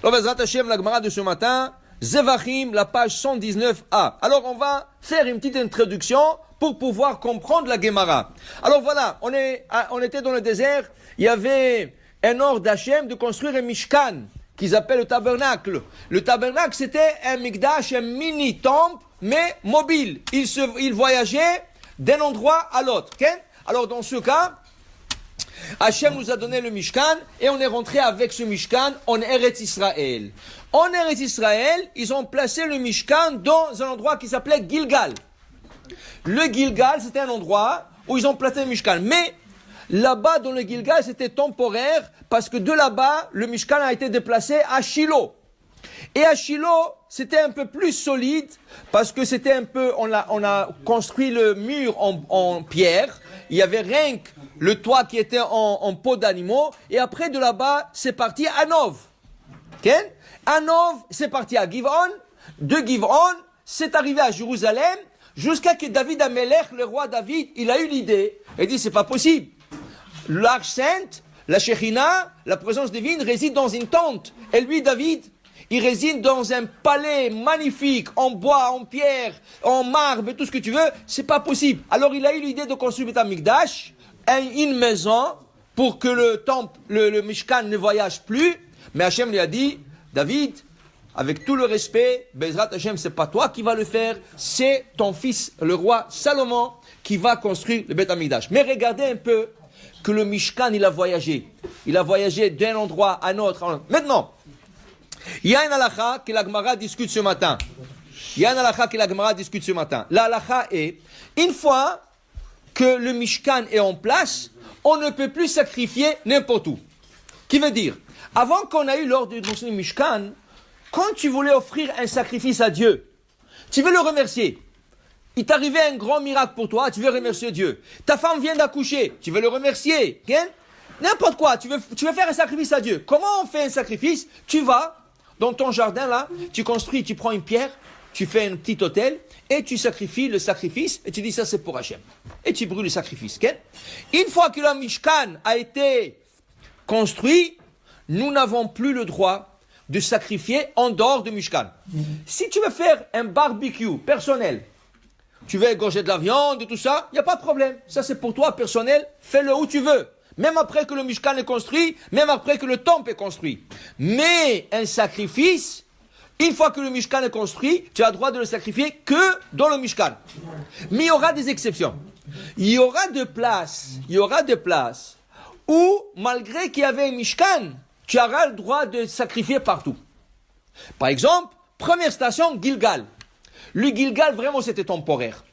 Alors, Bezrat Hashem, la Gemara de ce matin, Zevachim, la page 119a. Alors, on va faire une petite introduction pour pouvoir comprendre la Gemara. Alors voilà, on était dans le désert, il y avait un ordre d'Hachem de construire un Mishkan, qu'ils appellent le tabernacle. Le tabernacle, c'était un mikdash, un mini-temple, mais mobile. Il voyageait d'un endroit à l'autre. Okay? Alors dans ce cas, Hachem nous a donné le Mishkan et on est rentré avec ce Mishkan en Eretz Israël. En Eretz Israël, ils ont placé le Mishkan dans un endroit qui s'appelait Gilgal. Le Gilgal, c'était un endroit où ils ont placé le Mishkan. Mais là-bas, dans le Gilgal, c'était temporaire parce que de là-bas, le Mishkan a été déplacé à Shiloh. Et à Shiloh, c'était un peu plus solide parce que c'était un peu, on a construit le mur en pierre. Il y avait rien que le toit qui était en peau d'animaux. Et après, de là-bas, c'est parti à Nov. Okay? À Nov, c'est parti à Giv'on. De Giv'on, c'est arrivé à Jérusalem. Jusqu'à que David Amelech, le roi David, il a eu l'idée. Il dit, c'est pas possible. L'arche sainte, la Shekhinah, la présence divine réside dans une tente. Et lui, David, il réside dans un palais magnifique, en bois, en pierre, en marbre, tout ce que tu veux. C'est pas possible. Alors il a eu l'idée de construire Beth Amikdash, une maison, pour que le temple, le Mishkan ne voyage plus. Mais Hachem lui a dit, David, avec tout le respect, Bezrat Hashem, c'est pas toi qui vas le faire, c'est ton fils, le roi Salomon, qui va construire le Beth Amikdash. Mais regardez un peu que le Mishkan, il a voyagé. Il a voyagé d'un endroit à un autre. Maintenant, il y a une halakha que la Gemara discute ce matin. La halakha est, une fois que le Mishkan est en place, on ne peut plus sacrifier n'importe où. Qui veut dire, avant qu'on a eu l'ordre de construire le Mishkan, quand tu voulais offrir un sacrifice à Dieu, tu veux le remercier. Il t'arrivait un grand miracle pour toi, tu veux remercier Dieu. Ta femme vient d'accoucher, tu veux le remercier. Okay? N'importe quoi, tu veux faire un sacrifice à Dieu. Comment on fait un sacrifice? Tu vas dans ton jardin là, tu construis, tu prends une pierre, tu fais un petit autel et tu sacrifies le sacrifice et tu dis ça c'est pour Hachem. Et tu brûles le sacrifice. Okay? Une fois que le Mishkan a été construit, nous n'avons plus le droit de sacrifier en dehors du Mishkan. Si tu veux faire un barbecue personnel, tu veux égorger de la viande et tout ça, il n'y a pas de problème. Ça c'est pour toi personnel, fais-le où tu veux. Même après que le Mishkan est construit, même après que le temple est construit. Mais un sacrifice, une fois que le Mishkan est construit, tu as le droit de le sacrifier que dans le Mishkan. Mais il y aura des exceptions. Il y aura des places où, malgré qu'il y avait un Mishkan, tu auras le droit de sacrifier partout. Par exemple, première station, Gilgal. Le Gilgal, vraiment, c'était temporaire.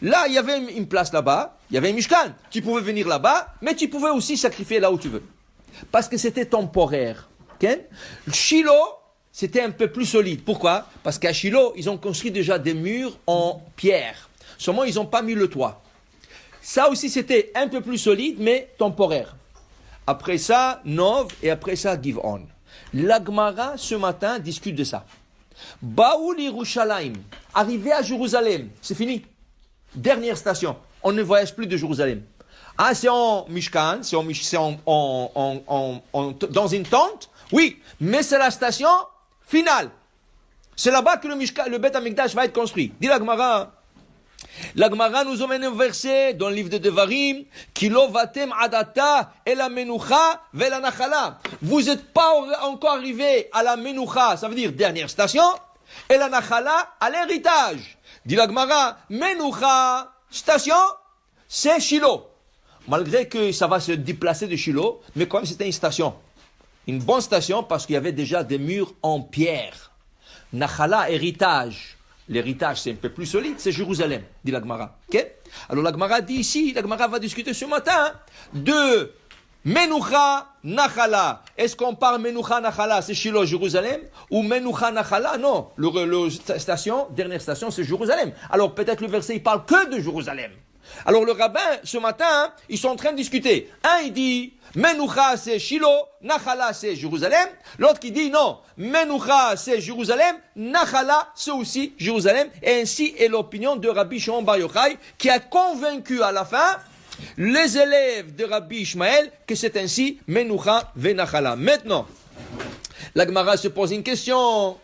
Là, il y avait une place là-bas, il y avait un Mishkan. Tu pouvais venir là-bas, mais tu pouvais aussi sacrifier là où tu veux. Parce que c'était temporaire. Okay? Shiloh, c'était un peu plus solide. Pourquoi? Parce qu'à Shiloh, ils ont construit déjà des murs en pierre. Seulement, ils n'ont pas mis le toit. Ça aussi, c'était un peu plus solide, mais temporaire. Après ça, Nov, et après ça, Giv'on. La Gemara, ce matin, discute de ça. Baoul Yerushalayim, arrivé à Jérusalem, c'est fini. Dernière station, on ne voyage plus de Jérusalem. Ah, c'est en Mishkan, dans une tente, oui, mais c'est la station finale. C'est là-bas que le Beth Amikdash va être construit. Dit la Gemara. La Gemara nous emmène un verset dans le livre de Devarim, Kilo vatem adata et la menucha ve la nachala. Vous n'êtes pas encore arrivé à la menucha, ça veut dire dernière station, et la nachala à l'héritage. Dit la Gemara, menucha, station, c'est Shiloh. Malgré que ça va se déplacer de Shiloh, mais quand même c'était une station. Une bonne station parce qu'il y avait déjà des murs en pierre. Nachala, héritage. L'héritage, c'est un peu plus solide, c'est Jérusalem, dit la Gemara. Okay? Alors la Gemara dit ici, la Gemara va discuter ce matin de Menucha Nachala. Est-ce qu'on parle Menucha Nachala, c'est Shiloh, Jérusalem, ou Menucha Nachala? Non, dernière station, c'est Jérusalem. Alors peut-être le verset, il parle que de Jérusalem. Alors le rabbin, ce matin, ils sont en train de discuter. Un, il dit, Menucha c'est Shiloh, Nachala c'est Jérusalem. L'autre qui dit non, Menucha c'est Jérusalem, Nachala c'est aussi Jérusalem. Et ainsi est l'opinion de Rabbi Shimon Bar Yochai qui a convaincu à la fin les élèves de Rabbi Ishmael que c'est ainsi Menucha ve Nachala. Maintenant, La Gemara se pose une question.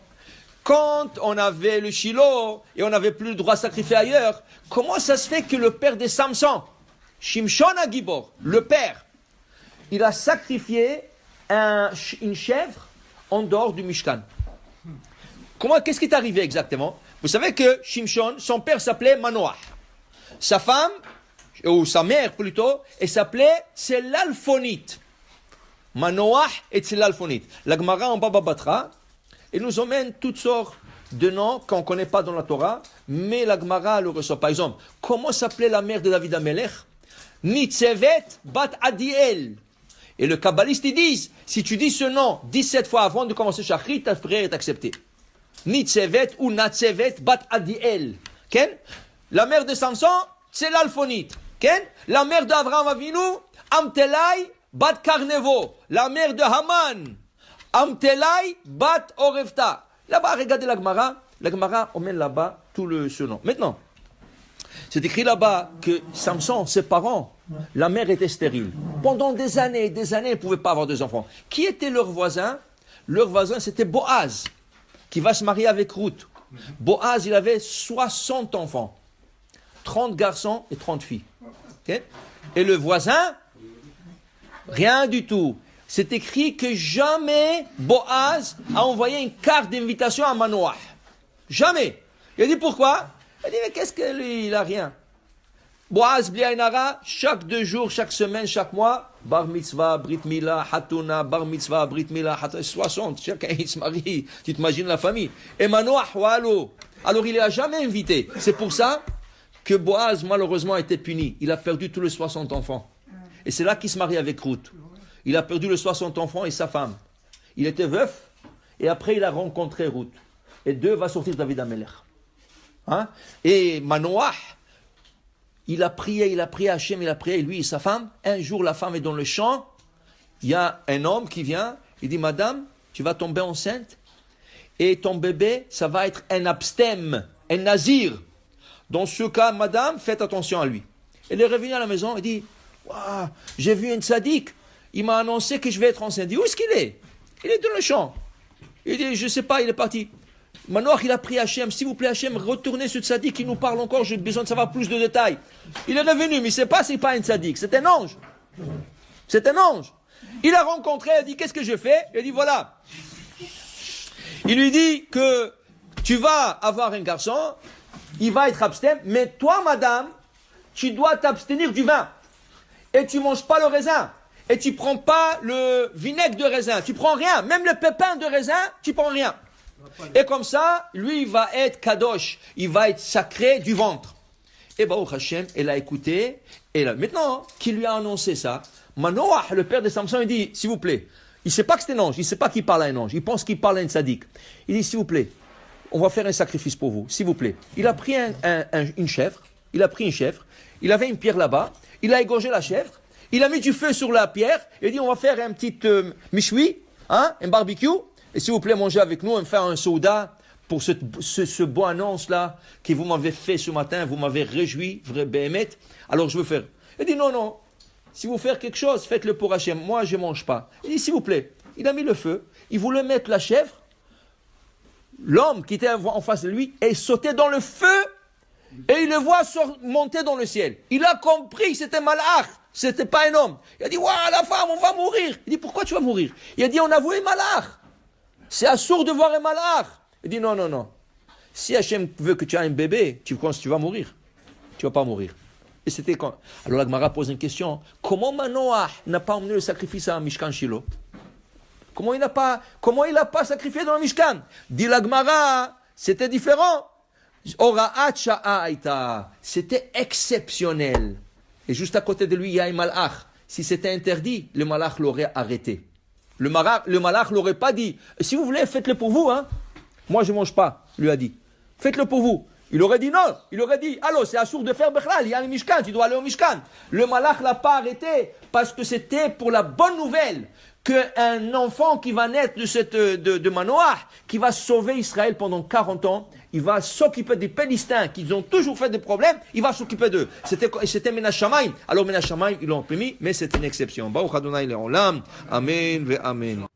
Quand on avait le Shiloh et on n'avait plus le droit de sacrifier ailleurs, comment ça se fait que le père de Samson, Shimshon Agibor, le père, il a sacrifié une chèvre en dehors du Mishkan? Qu'est-ce qui est arrivé exactement? Vous savez que Shimshon, son père s'appelait Manoach. Sa femme, ou sa mère plutôt, elle s'appelait Tselalfonite. Manoach et Tselalfonite. La Gemara en Baba Batra, il nous emmène toutes sortes de noms qu'on ne connaît pas dans la Torah, mais la Gemara le reçoit. Par exemple, comment s'appelait la mère de David Amelech? Nitzevet bat Adiel. Et le kabbaliste, ils disent, si tu dis ce nom 17 fois avant de commencer Shachrit, ta prière est acceptée. Nitzevet ou Natzevet bat Adiel. Ken? La mère de Samson, c'est l'alphonite. Ken? La mère d'Avraham Avinu, Amtelai bat Karnevo. La mère de Haman, Amtelai bat Orevta. Là-bas, regardez la Gemara. La Gemara emmène là-bas tout ce nom. Maintenant, c'est écrit là-bas que Samson, ses parents, la mère était stérile. Pendant des années, elle ne pouvait pas avoir enfants. Qui était leur voisin? Leur voisin, c'était Boaz, qui va se marier avec Ruth. Boaz, il avait 60 enfants. 30 garçons et 30 filles. Okay? Et le voisin, rien du tout. C'est écrit que jamais Boaz a envoyé une carte d'invitation à Manoach. Jamais. Il a dit pourquoi? Il a dit mais qu'est-ce que lui, il a rien. Boaz Bliainara, chaque 2 jours, chaque semaine, chaque mois, bar mitzvah, brit milah, hatuna, bar mitzvah, brit milah, hatuna, 60, chacun il se marie, tu t'imagines la famille. Et Manoach, wallo. Alors il ne l'a jamais invité. C'est pour ça que Boaz, malheureusement, a été puni. Il a perdu tous les 60 enfants. Et c'est là qu'il se marie avec Ruth. Il a perdu les 60 enfants et sa femme. Il était veuf, et après il a rencontré Ruth. Et d'eux va sortir David Amelech. Hein? Et Manoach, il a prié Hachem, il a prié lui et sa femme. Un jour, la femme est dans le champ. Il y a un homme qui vient. Il dit, madame, tu vas tomber enceinte. Et ton bébé, ça va être un abstème, un nazir. Dans ce cas, madame, faites attention à lui. Elle est revenue à la maison et dit, wow, j'ai vu un tzaddik. Il m'a annoncé que je vais être enceinte. Il dit, où est-ce qu'il est? Il est dans le champ. Il dit, je ne sais pas, il est parti. Manoach, il a pris Hachem. S'il vous plaît, Hachem, retournez ce tzaddik qui nous parle encore. J'ai besoin de savoir plus de détails. Il est revenu, mais il ne sait pas, c'est pas un tzaddik. C'est un ange. C'est un ange. Il a rencontré, il a dit, qu'est-ce que je fais? Il a dit, voilà. Il lui dit que tu vas avoir un garçon, il va être abstème, mais toi, madame, tu dois t'abstenir du vin. Et tu ne manges pas le raisin. Et tu ne prends pas le vinaigre de raisin. Tu ne prends rien. Même le pépin de raisin, tu ne prends rien. Et comme ça, lui, il va être kadosh. Il va être sacré du ventre. Et Baruch Hashem, elle a écouté. Et là, maintenant, qui lui a annoncé ça? Manoach, le père de Samson, il dit, s'il vous plaît, il ne sait pas que c'est un ange. Il ne sait pas qu'il parle à un ange. Il pense qu'il parle à un tzaddik. Il dit, s'il vous plaît, on va faire un sacrifice pour vous. S'il vous plaît. Il a pris une chèvre. Il a pris une chèvre. Il avait une pierre là-bas. Il a égorgé la chèvre. Il a mis du feu sur la pierre. Il a dit, on va faire un petit michoui, hein, un barbecue. Et s'il vous plaît, mangez avec nous, on va faire un soda pour ce beau annonce-là que vous m'avez fait ce matin. Vous m'avez réjoui, vrai béhémet. Alors je veux faire. Il dit, non. Si vous faites quelque chose, faites-le pour Hachem. Moi, je ne mange pas. Il dit, s'il vous plaît. Il a mis le feu. Il voulait mettre la chèvre. L'homme qui était en face de lui est sauté dans le feu. Et il le voit monter dans le ciel. Il a compris que c'était Malach. C'était pas un homme. Il a dit, waouh, la femme, on va mourir. Il dit, pourquoi tu vas mourir? Il a dit, on a voué Malach. C'est assourd de voir un Malach. Il dit, non. Si Hachem veut que tu aies un bébé, tu penses que tu vas mourir. Tu vas pas mourir. Et c'était quand. Alors la Gemara pose une question. Comment Manoach n'a pas emmené le sacrifice à Mishkan Shiloh? Comment il n'a pas sacrifié dans le Mishkan? Dit la Gemara, c'était différent. Ora'at sha'aita. C'était exceptionnel. Et juste à côté de lui, il y a un malach. Si c'était interdit, le malach l'aurait arrêté. Le malach l'aurait pas dit. Si vous voulez, faites-le pour vous. Hein. Moi, je ne mange pas, lui a dit. Faites-le pour vous. Il aurait dit non. Il aurait dit, allô, c'est assourd de faire Bechlal. Il y a le Mishkan, tu dois aller au Mishkan. Le malach ne l'a pas arrêté parce que c'était pour la bonne nouvelle qu'un enfant qui va naître de Manoach, qui va sauver Israël pendant 40 ans, il va s'occuper des Palestiniens qui ont toujours fait des problèmes, il va s'occuper d'eux. C'était Menach Shamayim. Alors Menach Shamayim, ils l'ont permis, mais c'est une exception. Baruch Adonai Le'olam. Amen ve Amen.